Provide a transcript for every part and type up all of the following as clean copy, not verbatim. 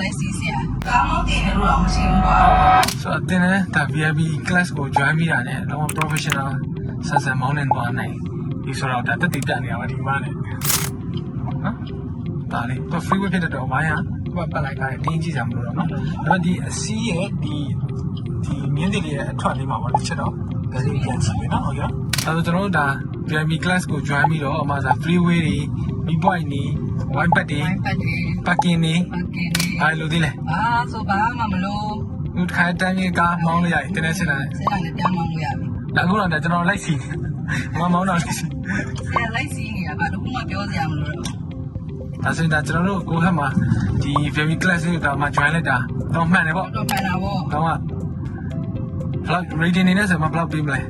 လိုက်စီးစရာကောင်းတင်တယ်လို့တော့မရှိဘူးကွာဆိုတော့တင်တဲ့ဒါ VIP class ကို join မိတာနဲ့တော့ professional ဆက်ဆံမောင်းနေသွားနိုင်ဒီဆိုတော့ဒါတက်တည်ပြနေရပါဒီမှာနဲ့နော်ဒါလေးတော့ free way ဖြစ်တဲ့တော့ဘာရပတ်လိုက်တာတင်းကြည့်ကြမလို့တော့နော်ဒါပေမဲ့ဒီအစီးရဲ့ဒီမြင်းတွေရဲ့အထွက်လေးမှာပေါ့တစ်ချက်တော့ဒါလေးပြန်ကြည့်ပြီနော်ဟုတ်ရောအဲဆိုကျွန်တော်တို့ဒါ VIP class ကို join ပြီးတော့အမှသာ free way တွေ mi point တွေ wine pad တွေ parking တွေအားလို့သေးလဲဆိုဘာမှမလို့ဒီခါတိုင်းကားမောင်းလို့ရတယ်တင်းနေစင်တယ်ဆက်လာလည်းပြန်မောင်းလို့ရပြီအခုတော့ကျွန်တော်လိုက်စီမောင်းတော့လိုက်စီလိုက်စီနေတာဘာလို့မှပြောစရာမလိုတော့ဒါဆိုရင်ဒါကျွန်တော်တို့ကိုဟက်မှာဒီ very class တွေကမှ join လိုက်တာတော့မှန်တယ်ပေါ့တော့မှန်တာပေါ့တော့က vlog rating နေနဲ့ဆိုမှ vlog ပေးမလဲ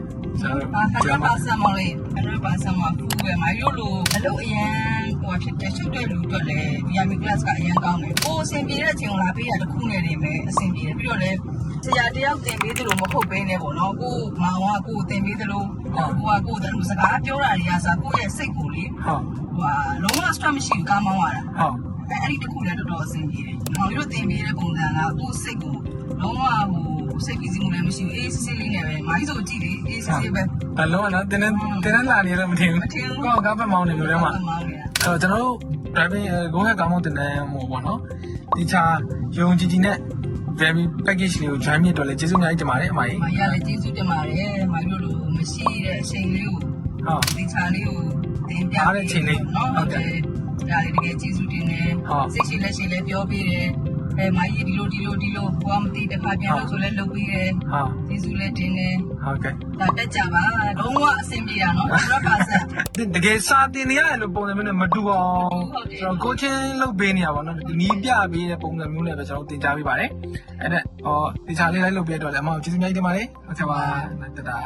ကျွန်တော်ပါစမောလေးပါစမောဖူးပဲမရိုးလို့အလုပ်အရန်ဟိုဖြစ်တဲ့ချုပ်တဲ့လူတွေလည်း VIP class ကအရန်ကောင်းတယ်ကိုအဆင်ပြေတဲ့အချိန်ကိုလာပေးရတခုနဲ့နေမယ်အဆင်ပြေတယ်ပြီးတော့လည်းဆရာတယောက်တင်ပေးသလိုမဟုတ်ဘဲနဲ့ပေါ့နော်ကိုမောင်ကကိုတင်ပေးသလိုကိုတည်းစကားပြောတာတွေကစားကိုရဲ့စိတ်ကိုလေဟုတ်လုံးဝ stress မရှိဘူးကားမောင်းရတာဟုတ်အဲ့ဒီတခုလည်းတော်တော်အဆင်ပြေတယ်မောင်တို့တင်ပေးတဲ့ပုံစံကကိုစိတ်ကိုလုံးဝစိတ်ကြီးစီးမှုလည်းမရှိဘူးအေးစစ်စစ်လေးနဲ့ပဲမိုင်းဆိုကြည့်လေအေးစစ်စစ်ပဲအလုံးကနော်တင်းလာနေတော့မထင်ဘူးကောကားပဲမောင်းနေလို့လည်းမအဲ့တော့ကျွန်တော်တို့ driving ကိုဟက်ကောင်းမောင်းတင်နေဟိုပေါ့နော်ဒီချာယုံကြည်ကြည်နဲ့ very package လေးကို join မြစ်တော့လေကျေးဇူးအများကြီးတင်ပါတယ်အမကြီးမရလည်းကျေးဇူးတင်ပါတယ်မိုင်းတို့လိုမရှိတဲ့အချိန်လေးကိုဟုတ်ဒီချာလေးကိုတင်ပြတဲ့အချိန်လေးဟုတ်တယ်ဒါလေးတကယ်ကျေးဇူးတင်တယ်စိတ်ရှိလက်ရှိလည်းပြောပေးတယ်မိုင်းကြီးဒီလိုဟိုမသိတခါပြန်လို့ဆိုလဲလုပ်ပေးတယ်ကျေးဇူးလည်းတင်တယ်ဟုတ်ကဲ့ဒါတက်ကြပါလုံးဝအဆင်ပြေတာနော်100%တကယ်စာတင်နေရတယ်လို့ပုံစံမျိုးနဲ့မတူအောင်ကျွန်တော် coaching လုပ်ပေးနေရပါတော့နီးပြပေးတဲ့ပုံစံမျိုးနဲ့ပဲကျွန်တော်တင် ကြားပေးပါတယ်အဲ့ဒါဒီချာလေးလိုက်လုပ်ပေးတော့လည်းအမကျေးဇူးများကြီးတင်ပါတယ်ဟုတ်ကဲ့ပါတတာ